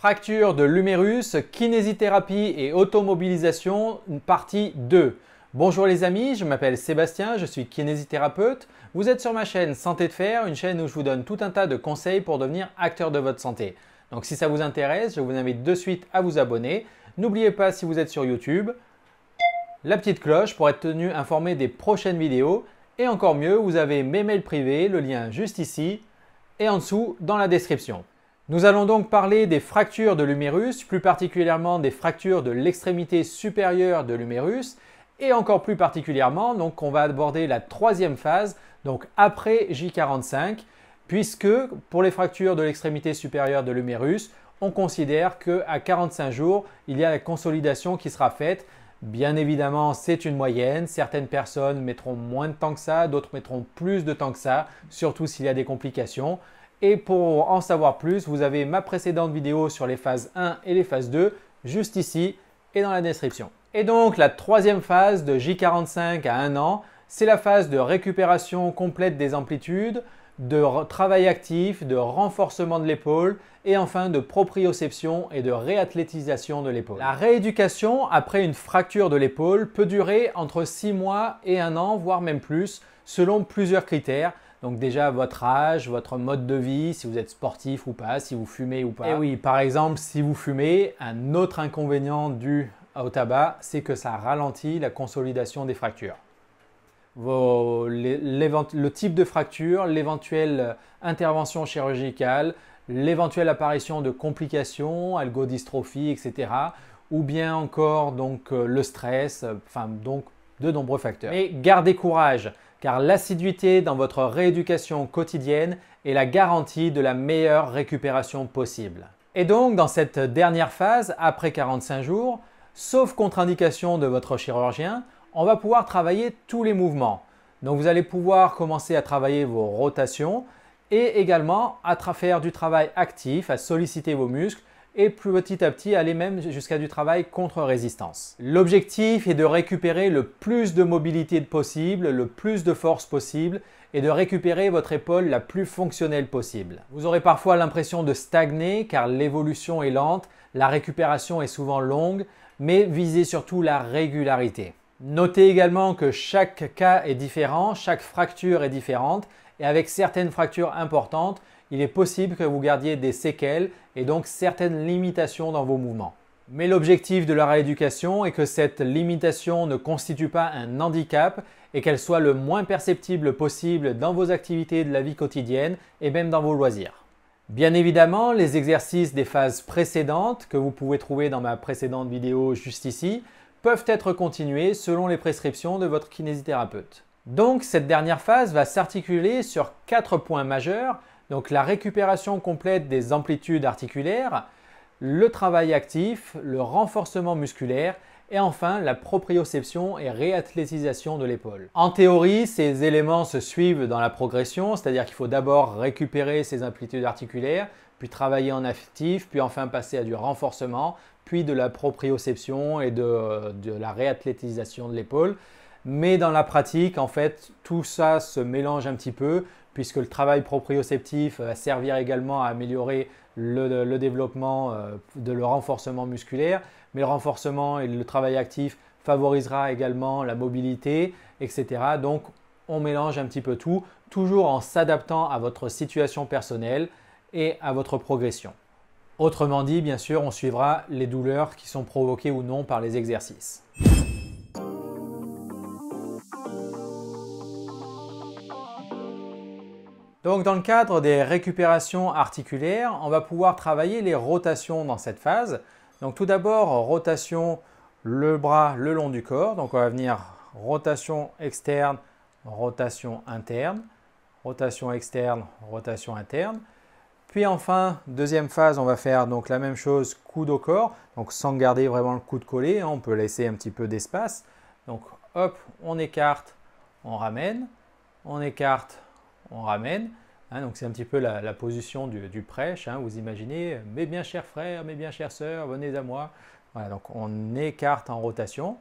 Fracture de l'humérus, kinésithérapie et automobilisation, partie 2. Bonjour les amis, je m'appelle Sébastien, je suis kinésithérapeute. Vous êtes sur ma chaîne Santé de Fer, une chaîne où je vous donne tout un tas de conseils pour devenir acteur de votre santé. Donc si ça vous intéresse, je vous invite de suite à vous abonner. N'oubliez pas, si vous êtes sur YouTube, la petite cloche pour être tenu informé des prochaines vidéos. Et encore mieux, vous avez mes mails privés, le lien juste ici et en dessous dans la description. Nous allons donc parler des fractures de l'humérus, plus particulièrement des fractures de l'extrémité supérieure de l'humérus et encore plus particulièrement, donc on va aborder la troisième phase, donc après J45, puisque pour les fractures de l'extrémité supérieure de l'humérus, on considère qu'à 45 jours, il y a la consolidation qui sera faite. Bien évidemment, c'est une moyenne. Certaines personnes mettront moins de temps que ça, d'autres mettront plus de temps que ça, surtout s'il y a des complications. Et pour en savoir plus, vous avez ma précédente vidéo sur les phases 1 et les phases 2, juste ici et dans la description. Et donc, la troisième phase de J45 à 1 an, c'est la phase de récupération complète des amplitudes, de travail actif, de renforcement de l'épaule et enfin de proprioception et de réathlétisation de l'épaule. La rééducation après une fracture de l'épaule peut durer entre 6 mois et 1 an, voire même plus, selon plusieurs critères. Donc déjà votre âge, votre mode de vie, si vous êtes sportif ou pas, si vous fumez ou pas. Et oui, par exemple, si vous fumez, un autre inconvénient dû au tabac, c'est que ça ralentit la consolidation des fractures. Le type de fracture, l'éventuelle intervention chirurgicale, l'éventuelle apparition de complications, algodystrophie, etc. Ou bien encore donc, le stress, enfin donc de nombreux facteurs. Mais gardez courage, car l'assiduité dans votre rééducation quotidienne est la garantie de la meilleure récupération possible. Et donc dans cette dernière phase, après 45 jours, sauf contre-indication de votre chirurgien, on va pouvoir travailler tous les mouvements. Donc vous allez pouvoir commencer à travailler vos rotations et également à faire du travail actif, à solliciter vos muscles et petit à petit aller même jusqu'à du travail contre-résistance. L'objectif est de récupérer le plus de mobilité possible, le plus de force possible et de récupérer votre épaule la plus fonctionnelle possible. Vous aurez parfois l'impression de stagner car l'évolution est lente, la récupération est souvent longue, mais visez surtout la régularité. Notez également que chaque cas est différent, chaque fracture est différente et avec certaines fractures importantes, il est possible que vous gardiez des séquelles et donc certaines limitations dans vos mouvements. Mais l'objectif de la rééducation est que cette limitation ne constitue pas un handicap et qu'elle soit le moins perceptible possible dans vos activités de la vie quotidienne et même dans vos loisirs. Bien évidemment, les exercices des phases précédentes que vous pouvez trouver dans ma précédente vidéo juste ici peuvent être continués selon les prescriptions de votre kinésithérapeute. Donc cette dernière phase va s'articuler sur 4 points majeurs, donc la récupération complète des amplitudes articulaires, le travail actif, le renforcement musculaire et enfin la proprioception et réathlétisation de l'épaule. En théorie, ces éléments se suivent dans la progression, c'est-à-dire qu'il faut d'abord récupérer ces amplitudes articulaires, puis travailler en actif, puis enfin passer à du renforcement, puis de la proprioception et de la réathlétisation de l'épaule. Mais dans la pratique, en fait, tout ça se mélange un petit peu puisque le travail proprioceptif va servir également à améliorer le développement le renforcement musculaire, mais le renforcement et le travail actif favorisera également la mobilité, etc. Donc, on mélange un petit peu tout, toujours en s'adaptant à votre situation personnelle et à votre progression. Autrement dit, bien sûr, on suivra les douleurs qui sont provoquées ou non par les exercices. Donc dans le cadre des récupérations articulaires, on va pouvoir travailler les rotations dans cette phase. Donc tout d'abord, rotation le bras le long du corps. Donc on va venir rotation externe, rotation interne, rotation externe, rotation interne. Puis enfin, deuxième phase, on va faire donc la même chose, coude au corps, donc sans garder vraiment le coude collé, on peut laisser un petit peu d'espace. Donc hop, on écarte, on ramène, on écarte, on ramène. Donc c'est un petit peu la position du prêche, vous imaginez, mes bien chers frères, mes bien chères sœurs, venez à moi. Voilà, donc on écarte en rotation.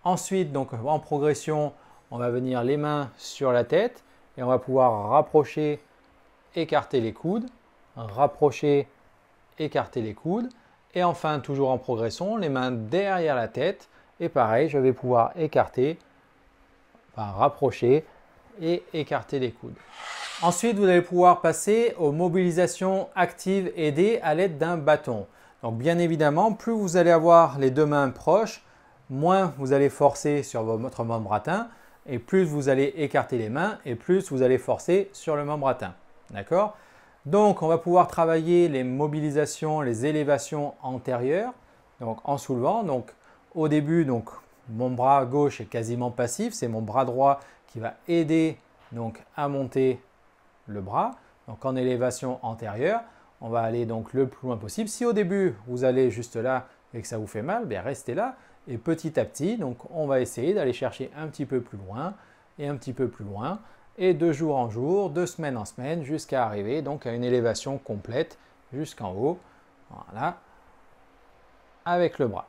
Ensuite, donc en progression, on va venir les mains sur la tête et on va pouvoir rapprocher, écarter les coudes, rapprocher, écarter les coudes. Et enfin, toujours en progression, les mains derrière la tête. Et pareil, je vais pouvoir écarter, enfin rapprocher et écarter les coudes. Ensuite, vous allez pouvoir passer aux mobilisations actives aidées à l'aide d'un bâton. Donc bien évidemment, plus vous allez avoir les deux mains proches, moins vous allez forcer sur votre membre atteint et plus vous allez écarter les mains et plus vous allez forcer sur le membre atteint. D'accord? Donc on va pouvoir travailler les mobilisations, les élévations antérieures, donc en soulevant. Donc au début, donc, mon bras gauche est quasiment passif, c'est mon bras droit qui va aider donc, à monter le bras. Donc en élévation antérieure, on va aller donc le plus loin possible. Si au début vous allez juste là et que ça vous fait mal, bien restez là. Et petit à petit, donc on va essayer d'aller chercher un petit peu plus loin et un petit peu plus loin. Et de jour en jour, de semaine en semaine, jusqu'à arriver donc à une élévation complète jusqu'en haut. Voilà, avec le bras.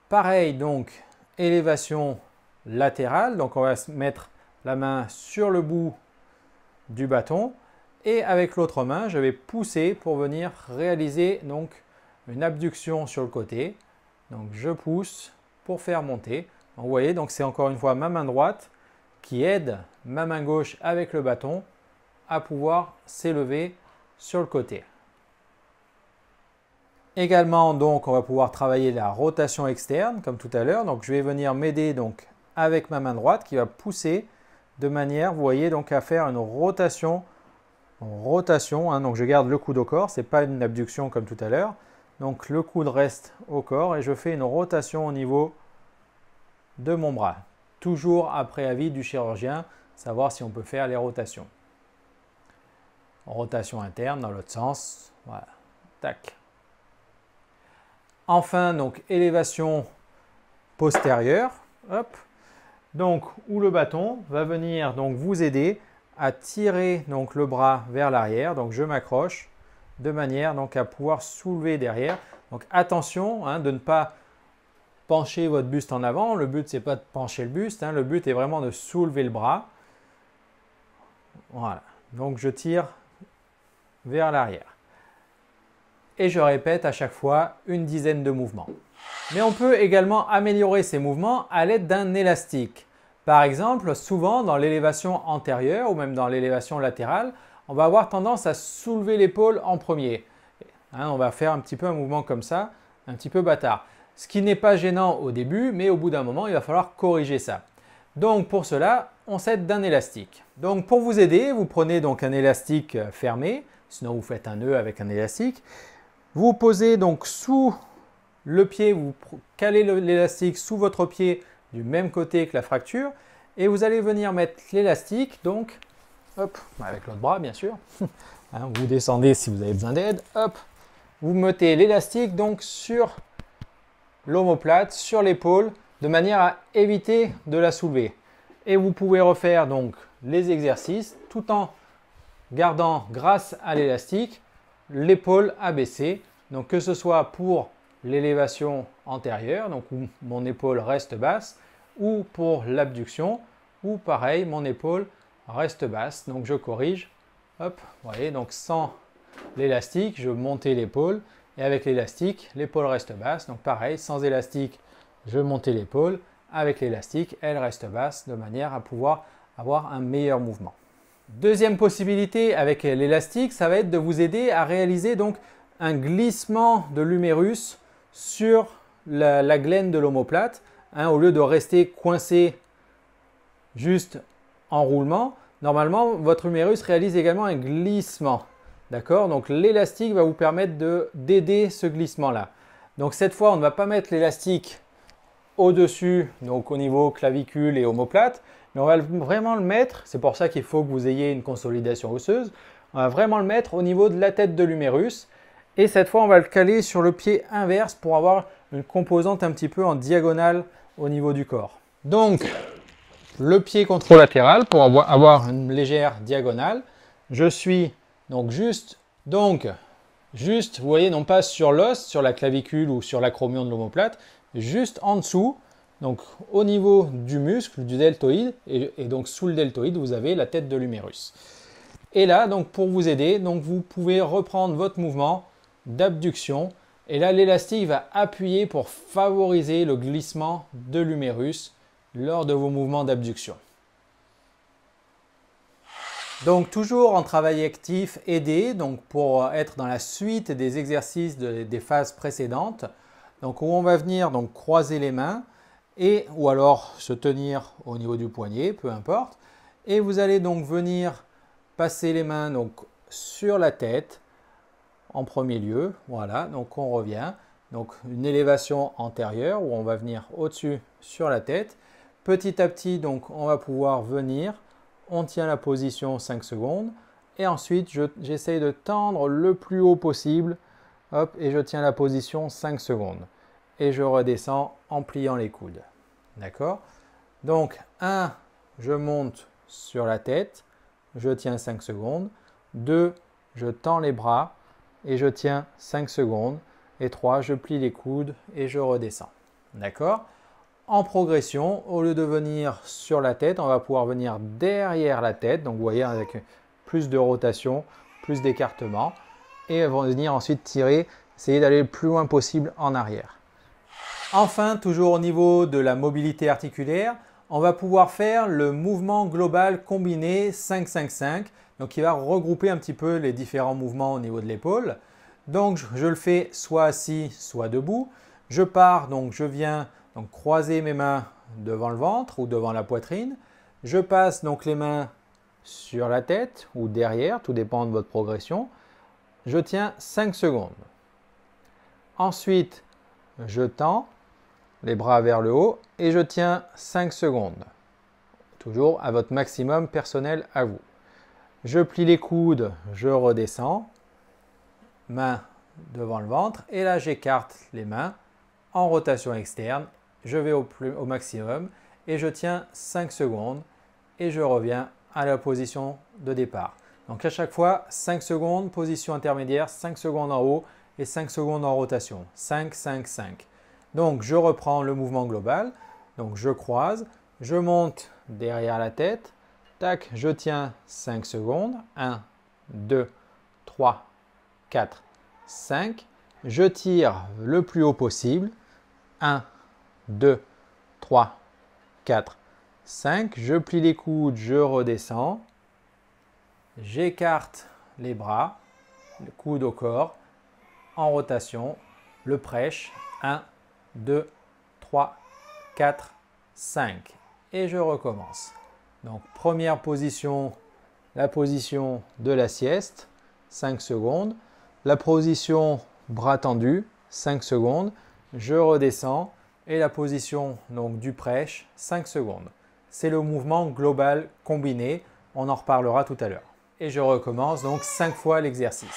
Pareil donc, élévation latérale. Donc on va mettre la main sur le bout du bâton et avec l'autre main, je vais pousser pour venir réaliser donc une abduction sur le côté. Donc je pousse pour faire monter. Donc, vous voyez, donc c'est encore une fois ma main droite qui aide ma main gauche avec le bâton à pouvoir s'élever sur le côté. Également, donc, on va pouvoir travailler la rotation externe comme tout à l'heure. Donc je vais venir m'aider donc avec ma main droite qui va pousser de manière, vous voyez, donc à faire une rotation. Donc je garde le coude au corps, ce n'est pas une abduction comme tout à l'heure. Donc le coude reste au corps et je fais une rotation au niveau de mon bras. Toujours après avis du chirurgien, savoir si on peut faire les rotations. Rotation interne dans l'autre sens. Voilà. Tac. Enfin, donc élévation postérieure. Hop. Donc, où le bâton va venir donc vous aider à tirer donc le bras vers l'arrière. Donc je m'accroche de manière donc à pouvoir soulever derrière. Donc attention de ne pas pencher votre buste en avant. Le but c'est pas de pencher le buste, le but est vraiment de soulever le bras. Voilà. Donc je tire vers l'arrière. Et je répète à chaque fois une dizaine de mouvements. Mais on peut également améliorer ces mouvements à l'aide d'un élastique. Par exemple, souvent dans l'élévation antérieure ou même dans l'élévation latérale, on va avoir tendance à soulever l'épaule en premier. On va faire un petit peu un mouvement comme ça, un petit peu bâtard. Ce qui n'est pas gênant au début, mais au bout d'un moment, il va falloir corriger ça. Donc pour cela, on s'aide d'un élastique. Donc pour vous aider, vous prenez donc un élastique fermé, sinon vous faites un nœud avec un élastique. Vous posez donc sous le pied, vous calez l'élastique sous votre pied du même côté que la fracture et vous allez venir mettre l'élastique, donc, hop, avec l'autre bras bien sûr, vous descendez si vous avez besoin d'aide, hop, vous mettez l'élastique donc sur l'omoplate, sur l'épaule, de manière à éviter de la soulever. Et vous pouvez refaire donc les exercices tout en gardant, grâce à l'élastique, l'épaule abaissée. Donc que ce soit pour l'élévation antérieure, donc où mon épaule reste basse, ou pour l'abduction, où pareil, mon épaule reste basse. Donc je corrige, hop, vous voyez, donc sans l'élastique, je montais l'épaule, et avec l'élastique, l'épaule reste basse. Donc pareil, sans élastique, je montais l'épaule, avec l'élastique, elle reste basse, de manière à pouvoir avoir un meilleur mouvement. Deuxième possibilité avec l'élastique, ça va être de vous aider à réaliser donc un glissement de l'humérus sur la glène de l'omoplate, au lieu de rester coincé juste en roulement. Normalement, votre humérus réalise également un glissement. D'accord? Donc l'élastique va vous permettre d'aider ce glissement-là. Donc cette fois, on ne va pas mettre l'élastique au-dessus, donc au niveau clavicule et omoplate, mais on va vraiment le mettre, c'est pour ça qu'il faut que vous ayez une consolidation osseuse, on va vraiment le mettre au niveau de la tête de l'humérus. Et cette fois, on va le caler sur le pied inverse pour avoir une composante un petit peu en diagonale au niveau du corps. Donc, le pied contralatéral pour avoir une légère diagonale. Je suis donc juste, vous voyez, non pas sur l'os, sur la clavicule ou sur l'acromion de l'omoplate, juste en dessous, donc au niveau du muscle, du deltoïde, et donc sous le deltoïde, vous avez la tête de l'humérus. Et là, donc pour vous aider, donc vous pouvez reprendre votre mouvement d'abduction. Et là, l'élastique va appuyer pour favoriser le glissement de l'humérus lors de vos mouvements d'abduction. Donc toujours en travail actif aidé, donc pour être dans la suite des exercices des phases précédentes, donc où on va venir donc croiser les mains ou alors se tenir au niveau du poignet, peu importe. Et vous allez donc venir passer les mains donc sur la tête en premier lieu. Voilà, donc on revient. Donc une élévation antérieure où on va venir au-dessus sur la tête. Petit à petit, donc on va pouvoir venir. On tient la position 5 secondes. Et ensuite, j'essaye de tendre le plus haut possible. Hop, et je tiens la position 5 secondes. Et je redescends en pliant les coudes. D'accord? Donc 1, je monte sur la tête. Je tiens 5 secondes. 2, je tends les bras et je tiens 5 secondes. Et 3, je plie les coudes et je redescends. D'accord? En progression, au lieu de venir sur la tête, on va pouvoir venir derrière la tête. Donc vous voyez, avec plus de rotation, plus d'écartement. Et on va venir ensuite tirer, essayer d'aller le plus loin possible en arrière. Enfin, toujours au niveau de la mobilité articulaire, on va pouvoir faire le mouvement global combiné 5-5-5. Donc qui va regrouper un petit peu les différents mouvements au niveau de l'épaule. Donc je le fais soit assis, soit debout. Je pars, donc je viens donc croiser mes mains devant le ventre ou devant la poitrine. Je passe donc les mains sur la tête ou derrière, tout dépend de votre progression. Je tiens 5 secondes. Ensuite, je tends les bras vers le haut et je tiens 5 secondes. Toujours à votre maximum personnel à vous. Je plie les coudes, je redescends, main devant le ventre et là j'écarte les mains en rotation externe. Je vais au maximum et je tiens 5 secondes et je reviens à la position de départ. Donc à chaque fois 5 secondes, position intermédiaire, 5 secondes en haut et 5 secondes en rotation. 5, 5, 5. Donc je reprends le mouvement global. Donc je croise, je monte derrière la tête. Tac, je tiens 5 secondes. 1, 2, 3, 4, 5. Je tire le plus haut possible. 1, 2, 3, 4, 5. Je plie les coudes, je redescends. J'écarte les bras, le coude au corps, en rotation. Le prêche. 1, 2, 3, 4, 5. Et je recommence. Donc, première position, la position de la sieste, 5 secondes. La position bras tendus, 5 secondes. Je redescends et la position donc, du prêche, 5 secondes. C'est le mouvement global combiné. On en reparlera tout à l'heure. Et je recommence donc 5 fois l'exercice.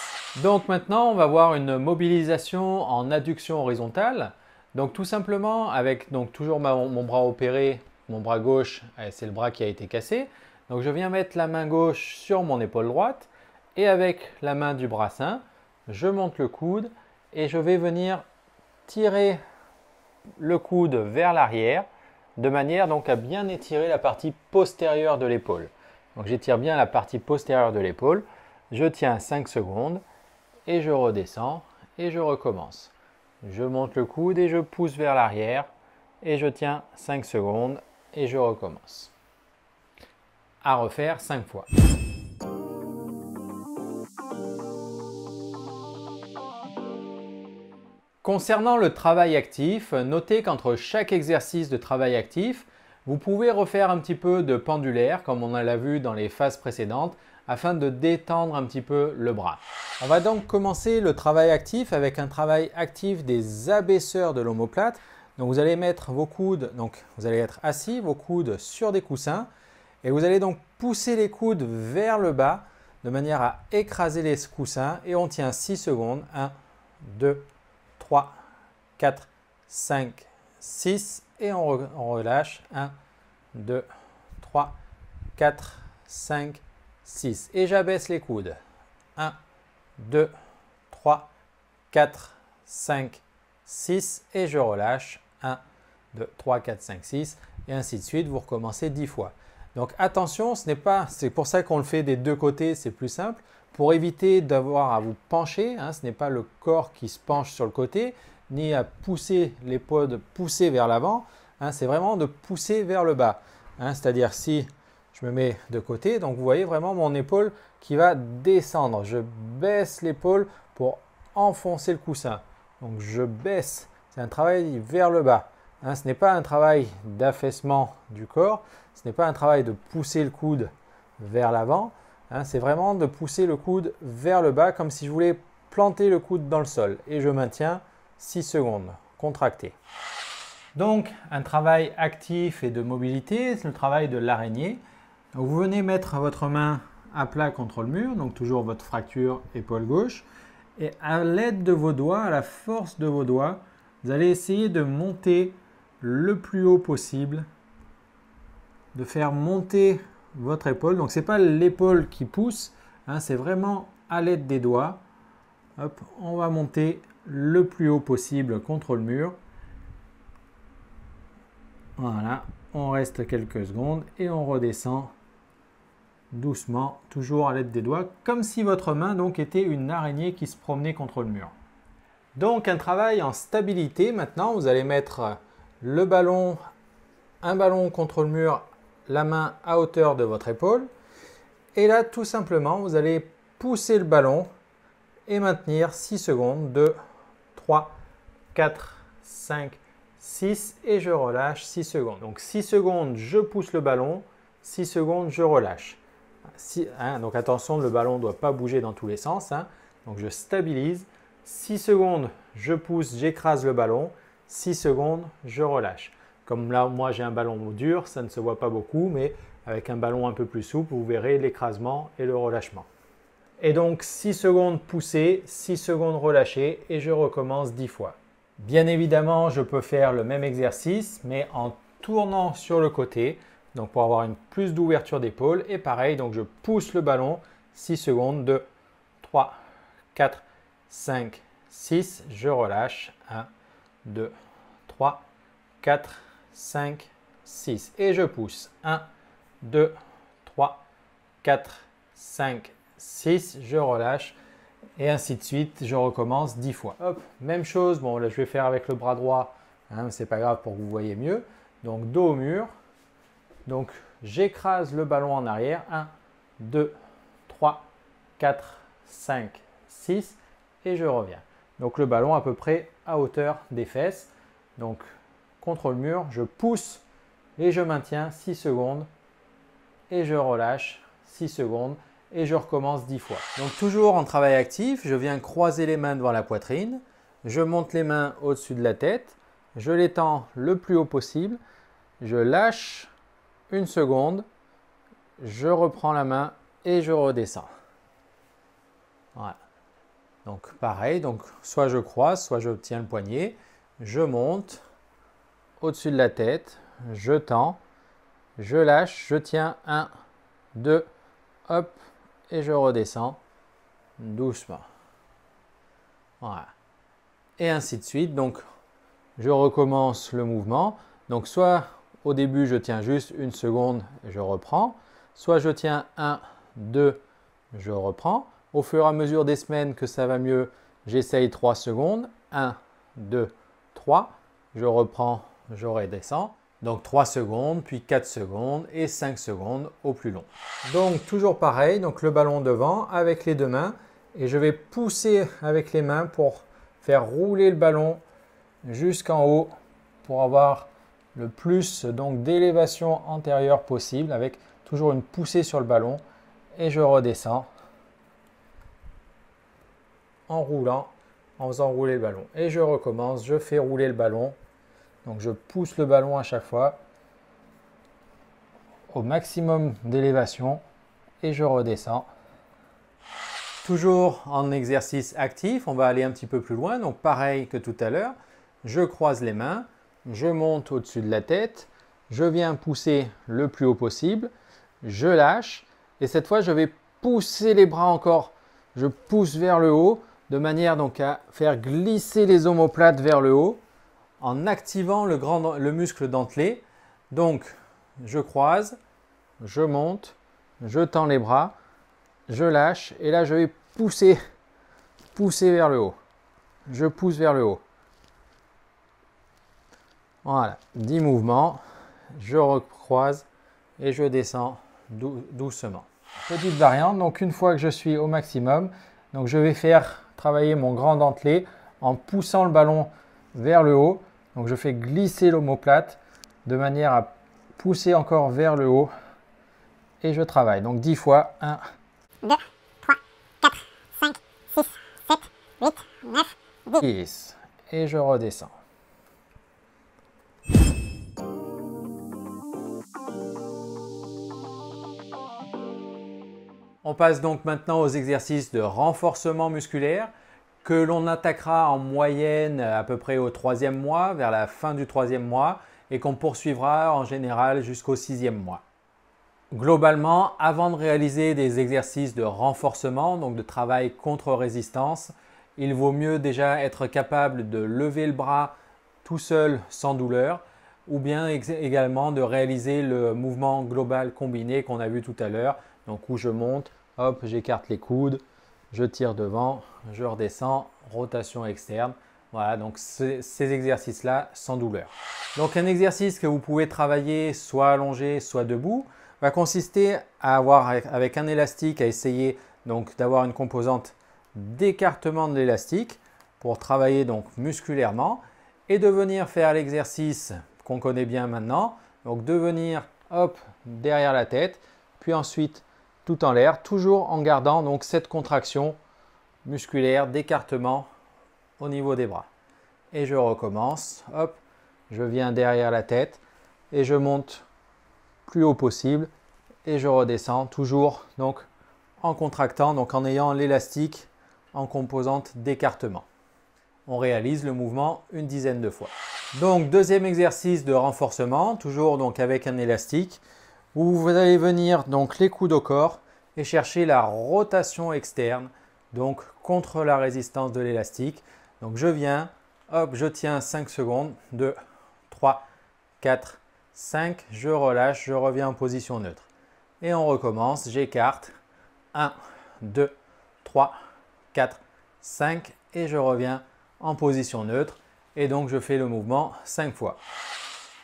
Donc maintenant, on va voir une mobilisation en adduction horizontale. Donc tout simplement avec toujours mon bras opéré, mon bras gauche, c'est le bras qui a été cassé. Donc je viens mettre la main gauche sur mon épaule droite et avec la main du bras sain, je monte le coude et je vais venir tirer le coude vers l'arrière de manière donc à bien étirer la partie postérieure de l'épaule. Donc j'étire bien la partie postérieure de l'épaule, je tiens 5 secondes et je redescends et je recommence. Je monte le coude et je pousse vers l'arrière et je tiens 5 secondes et je recommence. À refaire 5 fois. Concernant le travail actif, notez qu'entre chaque exercice de travail actif, vous pouvez refaire un petit peu de pendulaire comme on l'a vu dans les phases précédentes afin de détendre un petit peu le bras. On va donc commencer le travail actif avec un travail actif des abaisseurs de l'omoplate. Donc vous allez mettre vos coudes, donc vous allez être assis, vos coudes sur des coussins et vous allez donc pousser les coudes vers le bas de manière à écraser les coussins et on tient 6 secondes. 1, 2, 3, 4, 5, 6 et on relâche. 1, 2, 3, 4, 5, 6. Et j'abaisse les coudes. 1, 2, 3, 4, 5, 6 et je relâche. 1, 2, 3, 4, 5, 6 et ainsi de suite. Vous recommencez 10 fois. Donc attention, c'est pour ça qu'on le fait des deux côtés, c'est plus simple. pour éviter d'avoir à vous pencher, hein, ce n'est pas le corps qui se penche sur le côté, ni à pousser l'épaule, pousser vers l'avant, hein, c'est vraiment de pousser vers le bas. Hein, c'est-à-dire si je me mets de côté, donc vous voyez vraiment mon épaule qui va descendre. Je baisse l'épaule pour enfoncer le coussin. Donc je baisse, c'est un travail vers le bas. Hein, ce n'est pas un travail d'affaissement du corps, ce n'est pas un travail de pousser le coude vers l'avant, hein, c'est vraiment de pousser le coude vers le bas comme si je voulais planter le coude dans le sol. Et je maintiens 6 secondes, contracté. Donc un travail actif et de mobilité, c'est le travail de l'araignée. Vous venez mettre votre main à plat contre le mur, donc toujours votre fracture épaule gauche. Et à l'aide de vos doigts, à la force de vos doigts, vous allez essayer de monter le plus haut possible, de faire monter votre épaule. Donc ce n'est pas l'épaule qui pousse, hein, c'est vraiment à l'aide des doigts. Hop, on va monter le plus haut possible contre le mur. Voilà, on reste quelques secondes et on redescend doucement, toujours à l'aide des doigts, comme si votre main donc était une araignée qui se promenait contre le mur. Donc un travail en stabilité. Maintenant, vous allez mettre le ballon, un ballon contre le mur, la main à hauteur de votre épaule. Et là, tout simplement, vous allez pousser le ballon et maintenir 6 secondes, 2, 3, 4, 5, 6 et je relâche 6 secondes. Donc 6 secondes, je pousse le ballon, 6 secondes, je relâche. Donc attention, le ballon ne doit pas bouger dans tous les sens. Hein. Donc je stabilise. 6 secondes, je pousse, j'écrase le ballon. 6 secondes, je relâche. Comme là, moi j'ai un ballon dur, ça ne se voit pas beaucoup, mais avec un ballon un peu plus souple, vous verrez l'écrasement et le relâchement. Et donc 6 secondes poussées, 6 secondes relâchées et je recommence 10 fois. Bien évidemment, je peux faire le même exercice, mais en tournant sur le côté, donc pour avoir une plus d'ouverture d'épaule. Et pareil, donc je pousse le ballon, 6 secondes, 2, 3, 4, 5, 6, je relâche, 1, 2, 3, 4, 5, 6. Et je pousse, 1, 2, 3, 4, 5, 6, je relâche. Et ainsi de suite, je recommence 10 fois. Hop, même chose, bon là je vais faire avec le bras droit, hein, c'est pas grave pour que vous voyez mieux. Donc dos au mur, donc j'écrase le ballon en arrière, 1, 2, 3, 4, 5, 6 et je reviens. Donc le ballon à peu près à hauteur des fesses, donc contre le mur, je pousse et je maintiens 6 secondes et je relâche 6 secondes. Et je recommence 10 fois. Donc toujours en travail actif, je viens croiser les mains devant la poitrine, je monte les mains au-dessus de la tête, je les tends le plus haut possible, je lâche 1 seconde, je reprends la main et je redescends. Voilà. Donc pareil, donc soit je croise, soit je tiens le poignet, je monte au-dessus de la tête, je tends, je lâche, je tiens 1, 2, hop, et je redescends doucement. Voilà. Et ainsi de suite. Donc, je recommence le mouvement. Donc, soit au début, je tiens juste 1 seconde, je reprends. Soit je tiens 1, 2, je reprends. Au fur et à mesure des semaines que ça va mieux, j'essaye 3 secondes. 1, 2, 3. Je reprends, je redescends. Donc 3 secondes, puis 4 secondes et 5 secondes au plus long. Donc toujours pareil, donc le ballon devant avec les deux mains et je vais pousser avec les mains pour faire rouler le ballon jusqu'en haut pour avoir le plus d'élévation antérieure possible avec toujours une poussée sur le ballon et je redescends en roulant, en faisant rouler le ballon. Et je recommence, je fais rouler le ballon. Donc je pousse le ballon à chaque fois au maximum d'élévation et je redescends. Toujours en exercice actif, on va aller un petit peu plus loin. Donc pareil que tout à l'heure, je croise les mains, je monte au-dessus de la tête, je viens pousser le plus haut possible, je lâche et cette fois je vais pousser les bras encore. Je pousse vers le haut de manière donc à faire glisser les omoplates vers le haut, en activant le muscle dentelé. Donc, je croise, je monte, je tends les bras je lâche et là je vais pousser vers le haut. Je pousse vers le haut. Voilà, 10 mouvements, je recroise et je descends doucement. Petite variante, donc une fois que je suis au maximum, donc je vais faire travailler mon grand dentelé en poussant le ballon vers le haut. Donc je fais glisser l'omoplate de manière à pousser encore vers le haut et je travaille. Donc 10 fois, 1, 2, 3, 4, 5, 6, 7, 8, 9, 10 et je redescends. On passe donc maintenant aux exercices de renforcement musculaire que l'on attaquera en moyenne à peu près au 3e mois, vers la fin du 3e mois et qu'on poursuivra en général jusqu'au 6e mois. Globalement, avant de réaliser des exercices de renforcement, donc de travail contre résistance, il vaut mieux déjà être capable de lever le bras tout seul sans douleur ou bien également de réaliser le mouvement global combiné qu'on a vu tout à l'heure, donc où je monte, hop, j'écarte les coudes, je tire devant, je redescends, rotation externe. Voilà, donc ces exercices-là sans douleur. Donc un exercice que vous pouvez travailler soit allongé, soit debout, va consister à avoir avec un élastique, à essayer donc d'avoir une composante d'écartement de l'élastique pour travailler donc musculairement et de venir faire l'exercice qu'on connaît bien maintenant. Donc de venir hop derrière la tête, puis ensuite tout en l'air, toujours en gardant donc cette contraction musculaire d'écartement au niveau des bras. Et je recommence, hop, je viens derrière la tête et je monte plus haut possible et je redescends toujours donc en contractant, donc en ayant l'élastique en composante d'écartement. On réalise le mouvement une dizaine de fois. Donc deuxième exercice de renforcement, toujours donc avec un élastique, où vous allez venir donc les coudes au corps et chercher la rotation externe, donc contre la résistance de l'élastique. Donc je viens, hop, je tiens 5 secondes, 2, 3, 4, 5, je relâche, je reviens en position neutre. Et on recommence, j'écarte, 1, 2, 3, 4, 5 et je reviens en position neutre. Et donc je fais le mouvement 5 fois.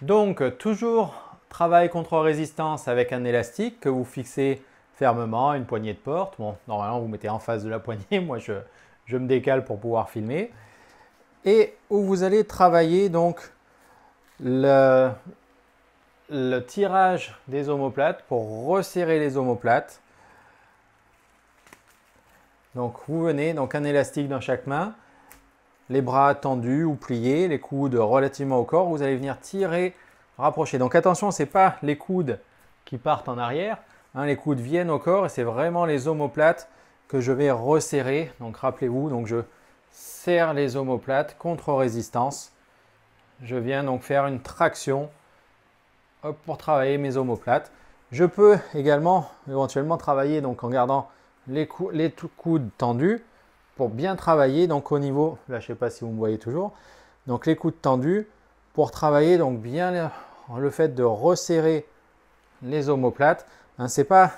Donc toujours travail contre résistance avec un élastique que vous fixez fermement, une poignée de porte. Bon, normalement vous mettez en face de la poignée, moi je me décale pour pouvoir filmer. Et où vous allez travailler donc le tirage des omoplates pour resserrer les omoplates. Donc vous venez, donc un élastique dans chaque main, les bras tendus ou pliés, les coudes relativement au corps, vous allez venir tirer, rapprocher. Donc attention, ce n'est pas les coudes qui partent en arrière, hein, les coudes viennent au corps et c'est vraiment les omoplates que je vais resserrer. Donc rappelez-vous, donc je serre les omoplates contre résistance. Je viens donc faire une traction hop, pour travailler mes omoplates. Je peux également éventuellement travailler donc en gardant les coudes tendus pour bien travailler donc au niveau, là je ne sais pas si vous me voyez toujours, donc les coudes tendus pour travailler donc bien le fait de resserrer les omoplates. Hein, c'est pas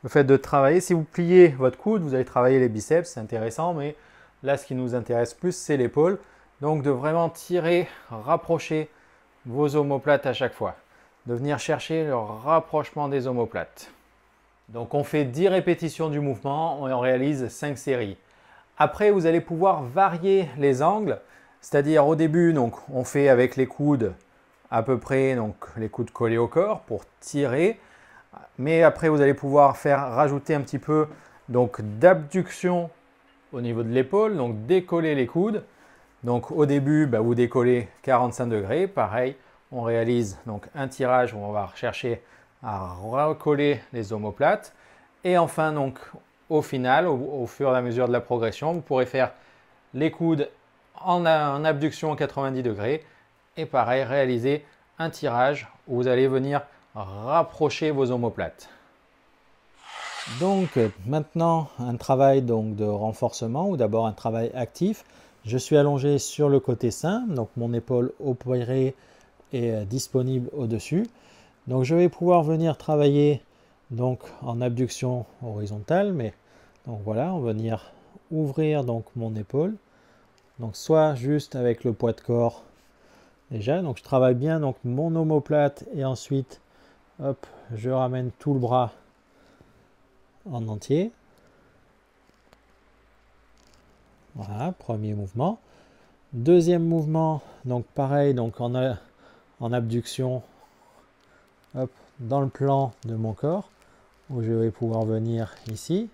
le fait de travailler, si vous pliez votre coude, vous allez travailler les biceps, c'est intéressant, mais là ce qui nous intéresse plus c'est l'épaule. Donc de vraiment tirer, rapprocher vos omoplates à chaque fois, de venir chercher le rapprochement des omoplates. Donc on fait 10 répétitions du mouvement et on réalise 5 séries. Après, vous allez pouvoir varier les angles, c'est-à-dire au début, donc, on fait avec les coudes à peu près, donc les coudes collés au corps pour tirer. Mais après, vous allez pouvoir rajouter un petit peu d'abduction au niveau de l'épaule, donc décoller les coudes. Donc au début, vous décollez 45 degrés. Pareil, on réalise donc un tirage où on va chercher à recoller les omoplates. Et enfin, donc, au final, au fur et à mesure de la progression, vous pourrez faire les coudes en abduction 90 degrés et pareil, réaliser un tirage où vous allez venir rapprocher vos omoplates. Donc maintenant, un travail donc, de renforcement ou d'abord un travail actif. Je suis allongé sur le côté sain, donc mon épaule opérée est disponible au-dessus. Donc je vais pouvoir venir travailler donc en abduction horizontale, mais donc voilà, on va venir ouvrir donc mon épaule, donc soit juste avec le poids de corps déjà, donc je travaille bien donc mon omoplate et ensuite hop, je ramène tout le bras en entier. Voilà, premier mouvement. Deuxième mouvement, donc pareil, donc en abduction, hop, dans le plan de mon corps, où je vais pouvoir venir ici,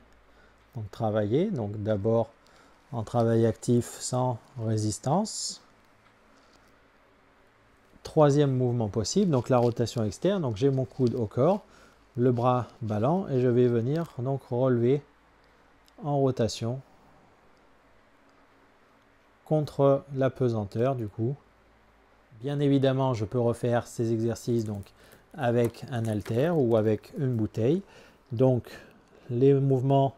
donc travailler, donc d'abord en travail actif sans résistance. Troisième mouvement possible, donc la rotation externe, donc j'ai mon coude au corps, le bras ballant, et je vais venir donc relever en rotation contre la pesanteur du coup. Bien évidemment, je peux refaire ces exercices donc avec un haltère ou avec une bouteille. Donc les mouvements,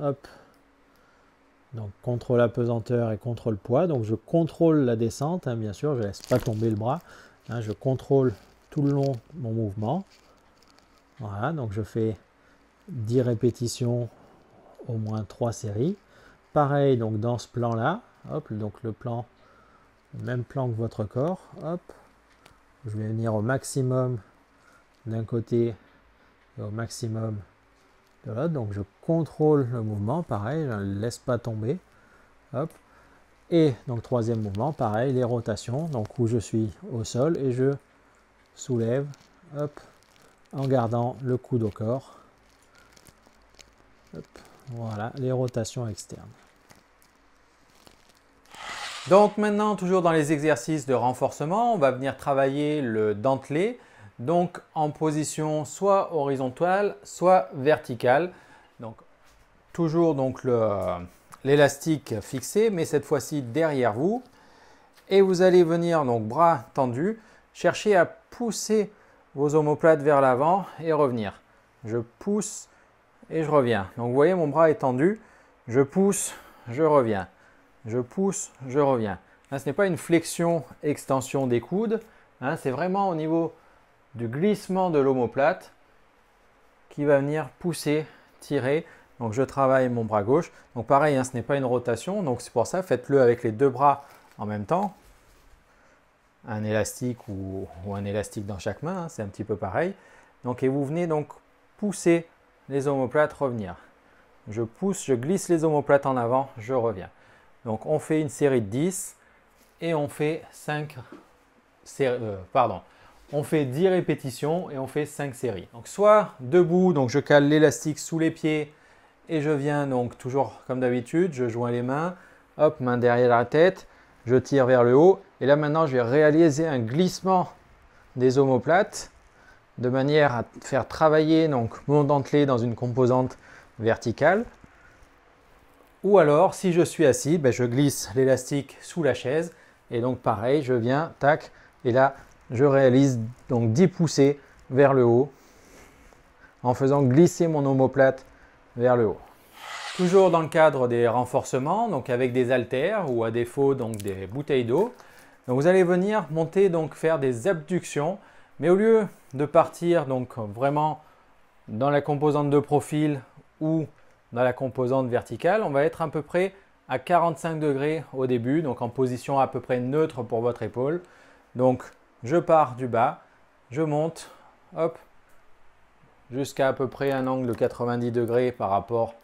hop, donc contre la pesanteur et contre le poids. Donc je contrôle la descente, hein, bien sûr, je ne laisse pas tomber le bras. Hein, je contrôle tout le long mon mouvement. Voilà, donc je fais 10 répétitions, au moins 3 séries. Pareil, donc dans ce plan-là, hop, donc le même plan que votre corps, hop, je vais venir au maximum d'un côté et au maximum de l'autre, donc je contrôle le mouvement, pareil, je ne le laisse pas tomber, hop, et donc troisième mouvement, pareil, les rotations, donc où je suis au sol et je soulève, hop, en gardant le coude au corps, hop, voilà, les rotations externes. Donc maintenant, toujours dans les exercices de renforcement, on va venir travailler le dentelé, donc en position soit horizontale, soit verticale. Donc toujours donc l'élastique fixé, mais cette fois-ci derrière vous. Et vous allez venir, donc bras tendus, chercher à pousser vos omoplates vers l'avant et revenir. Je pousse et je reviens. Donc vous voyez, mon bras est tendu, je pousse, je reviens. Je pousse, je reviens. Là, ce n'est pas une flexion-extension des coudes, hein, c'est vraiment au niveau du glissement de l'omoplate qui va venir pousser, tirer. Donc je travaille mon bras gauche. Donc pareil, hein, ce n'est pas une rotation, donc c'est pour ça, faites-le avec les deux bras en même temps. Un élastique ou un élastique dans chaque main, hein, c'est un petit peu pareil. Donc, et vous venez donc pousser les omoplates, revenir. Je pousse, je glisse les omoplates en avant, je reviens. Donc on fait une série de 10 et on fait 10 répétitions et on fait 5 séries. Donc soit debout, donc je cale l'élastique sous les pieds et je viens donc toujours comme d'habitude, je joins les mains, hop, main derrière la tête, je tire vers le haut et là maintenant je vais réaliser un glissement des omoplates de manière à faire travailler donc mon dentelé dans une composante verticale. Ou alors, si je suis assis, ben, je glisse l'élastique sous la chaise. Et donc, pareil, je viens, tac, et là, je réalise donc 10 poussées vers le haut en faisant glisser mon omoplate vers le haut. Toujours dans le cadre des renforcements, donc avec des haltères ou à défaut donc des bouteilles d'eau. Donc, vous allez venir monter, donc faire des abductions. Mais au lieu de partir donc vraiment dans la composante de profil ou dans la composante verticale, on va être à peu près à 45 degrés au début, donc en position à peu près neutre pour votre épaule. Donc je pars du bas, je monte, hop, jusqu'à peu près un angle de 90 degrés par rapport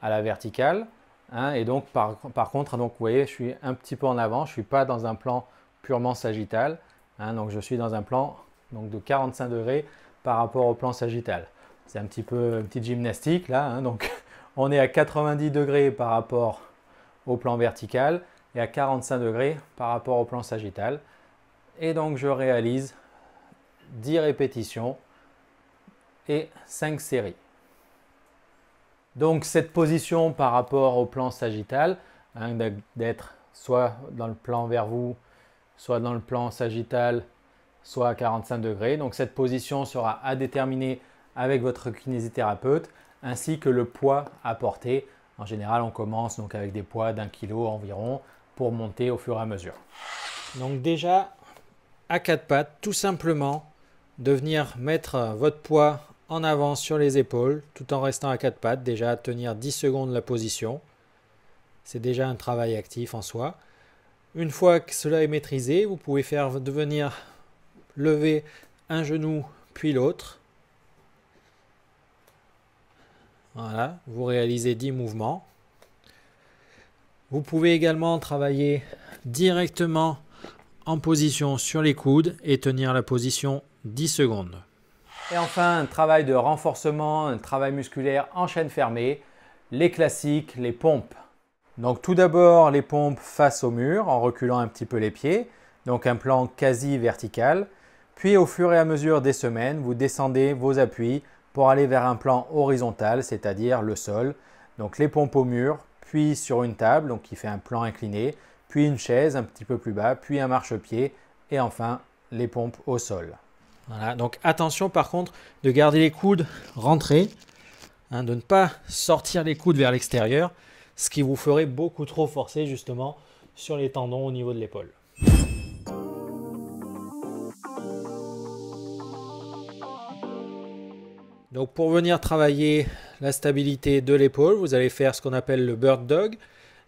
à la verticale. Hein, et donc par contre, donc, vous voyez, je suis un petit peu en avant, je ne suis pas dans un plan purement sagittal. Hein, donc je suis dans un plan donc, de 45 degrés par rapport au plan sagittal. C'est un petit peu une petite gymnastique là, hein, donc on est à 90 degrés par rapport au plan vertical et à 45 degrés par rapport au plan sagittal. Et donc je réalise 10 répétitions et 5 séries. Donc cette position par rapport au plan sagittal, hein, d'être soit dans le plan vers vous, soit dans le plan sagittal, soit à 45 degrés. Donc cette position sera à déterminer avec votre kinésithérapeute, ainsi que le poids à porter. En général, on commence donc avec des poids d'1 kg environ pour monter au fur et à mesure. Donc déjà, à quatre pattes, tout simplement, de venir mettre votre poids en avant sur les épaules, tout en restant à quatre pattes, déjà tenir 10 secondes la position. C'est déjà un travail actif en soi. Une fois que cela est maîtrisé, vous pouvez faire venir lever un genou puis l'autre. Voilà, vous réalisez 10 mouvements. Vous pouvez également travailler directement en position sur les coudes et tenir la position 10 secondes. Et enfin, un travail de renforcement, un travail musculaire en chaîne fermée, les classiques, les pompes. Donc tout d'abord, les pompes face au mur en reculant un petit peu les pieds, donc un plan quasi vertical. Puis au fur et à mesure des semaines, vous descendez vos appuis pour aller vers un plan horizontal, c'est-à-dire le sol. Donc les pompes au mur, puis sur une table, donc qui fait un plan incliné, puis une chaise un petit peu plus bas, puis un marchepied et enfin les pompes au sol. Voilà, donc attention par contre de garder les coudes rentrés, de ne pas sortir les coudes vers l'extérieur, ce qui vous ferait beaucoup trop forcer justement sur les tendons au niveau de l'épaule. Donc pour venir travailler la stabilité de l'épaule, vous allez faire ce qu'on appelle le bird dog.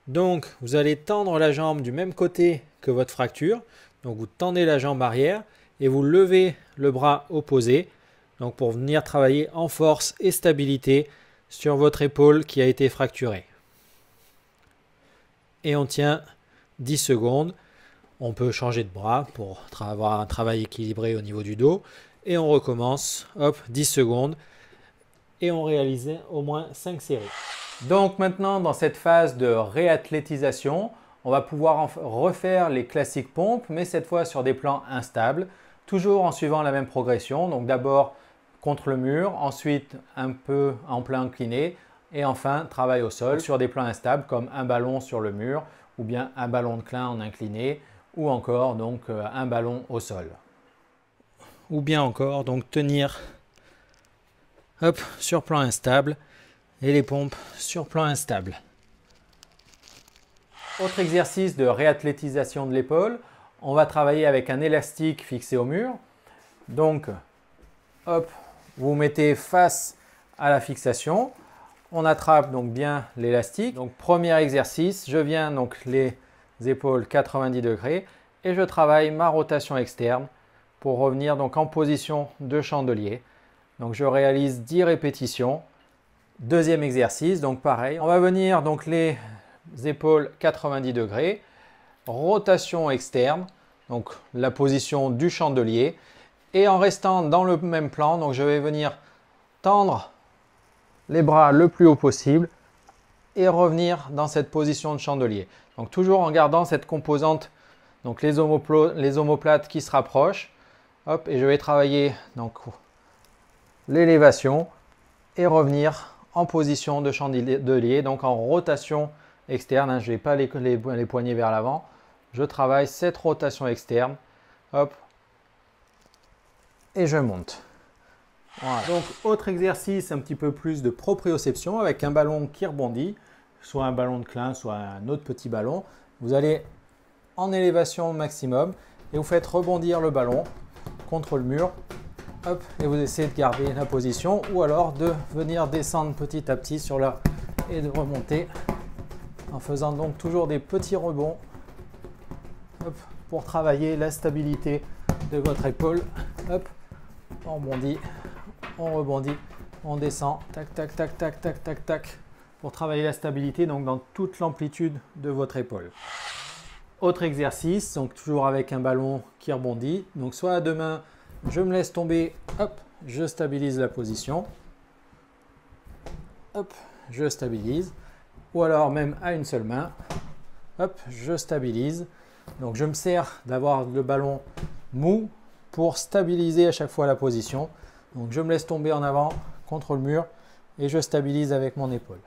Donc vous allez tendre la jambe du même côté que votre fracture. Donc vous tendez la jambe arrière et vous levez le bras opposé. Donc pour venir travailler en force et stabilité sur votre épaule qui a été fracturée. Et on tient 10 secondes. On peut changer de bras pour avoir un travail équilibré au niveau du dos. Et on recommence, hop, 10 secondes. Et on réalise au moins 5 séries. Donc maintenant, dans cette phase de réathlétisation, on va pouvoir refaire les classiques pompes, mais cette fois sur des plans instables, toujours en suivant la même progression. Donc d'abord contre le mur, ensuite un peu en plein incliné, et enfin travail au sol sur des plans instables comme un ballon sur le mur, ou bien un ballon de clin en incliné, ou encore donc un ballon au sol. Ou bien encore donc tenir hop, sur plan instable et les pompes sur plan instable. Autre exercice de réathlétisation de l'épaule, on va travailler avec un élastique fixé au mur. Donc, hop, vous mettez face à la fixation. On attrape donc bien l'élastique. Donc, premier exercice, je viens donc les épaules 90 degrés et je travaille ma rotation externe pour revenir donc en position de chandelier. Donc je réalise 10 répétitions. Deuxième exercice, donc pareil. On va venir donc les épaules 90 degrés, rotation externe, donc la position du chandelier. Et en restant dans le même plan, donc je vais venir tendre les bras le plus haut possible et revenir dans cette position de chandelier. Donc toujours en gardant cette composante, donc les omoplates qui se rapprochent. Hop, et je vais travailler donc l'élévation et revenir en position de chandelier, donc en rotation externe. Je n'ai pas les poignets vers l'avant. Je travaille cette rotation externe. Hop, et je monte. Voilà. Donc, autre exercice, un petit peu plus de proprioception avec un ballon qui rebondit, soit un ballon de clin, soit un autre petit ballon. Vous allez en élévation maximum et vous faites rebondir le ballon contre le mur. Hop, et vous essayez de garder la position ou alors de venir descendre petit à petit sur la et de remonter en faisant donc toujours des petits rebonds. Hop, pour travailler la stabilité de votre épaule. Hop, on rebondit, on descend, tac, tac, tac, tac, tac, tac, tac, pour travailler la stabilité donc dans toute l'amplitude de votre épaule. Autre exercice, donc toujours avec un ballon qui rebondit. Donc soit à deux mains, je me laisse tomber, hop, je stabilise la position. Hop, je stabilise. Ou alors même à une seule main, hop, je stabilise. Donc je me sers d'avoir le ballon mou pour stabiliser à chaque fois la position. Donc je me laisse tomber en avant contre le mur et je stabilise avec mon épaule.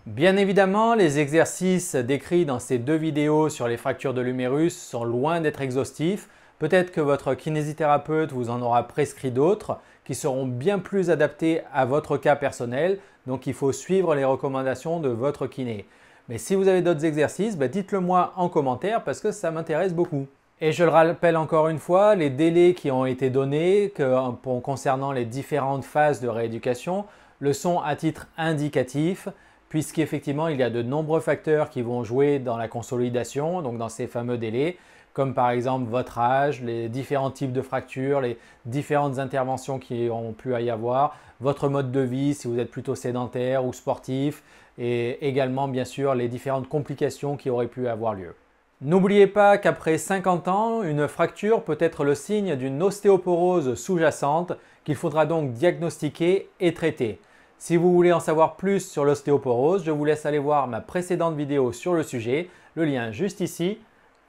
Bien évidemment, les exercices décrits dans ces deux vidéos sur les fractures de l'humérus sont loin d'être exhaustifs. Peut-être que votre kinésithérapeute vous en aura prescrit d'autres qui seront bien plus adaptés à votre cas personnel. Donc il faut suivre les recommandations de votre kiné. Mais si vous avez d'autres exercices, dites-le moi en commentaire parce que ça m'intéresse beaucoup. Et je le rappelle encore une fois, les délais qui ont été donnés concernant les différentes phases de rééducation le sont à titre indicatif, puisqu'effectivement il y a de nombreux facteurs qui vont jouer dans la consolidation, donc dans ces fameux délais, comme par exemple votre âge, les différents types de fractures, les différentes interventions qui ont pu y avoir, votre mode de vie, si vous êtes plutôt sédentaire ou sportif, et également bien sûr les différentes complications qui auraient pu avoir lieu. N'oubliez pas qu'après 50 ans, une fracture peut être le signe d'une ostéoporose sous-jacente qu'il faudra donc diagnostiquer et traiter. Si vous voulez en savoir plus sur l'ostéoporose, je vous laisse aller voir ma précédente vidéo sur le sujet, le lien juste ici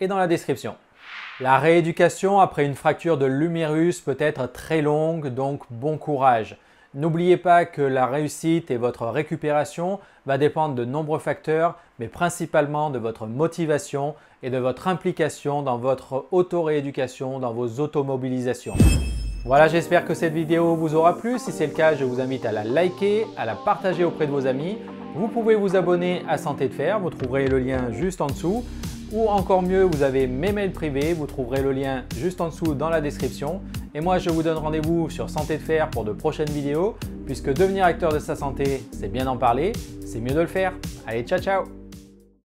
et dans la description. La rééducation après une fracture de l'humérus peut être très longue, donc bon courage. N'oubliez pas que la réussite et votre récupération va dépendre de nombreux facteurs, mais principalement de votre motivation et de votre implication dans votre auto-rééducation, dans vos automobilisations. Voilà, j'espère que cette vidéo vous aura plu. Si c'est le cas, je vous invite à la liker, à la partager auprès de vos amis. Vous pouvez vous abonner à Santé de Fer, vous trouverez le lien juste en dessous. Ou encore mieux, vous avez mes mails privés, vous trouverez le lien juste en dessous dans la description. Et moi, je vous donne rendez-vous sur Santé de Fer pour de prochaines vidéos, puisque devenir acteur de sa santé, c'est bien d'en parler, c'est mieux de le faire. Allez, ciao ciao!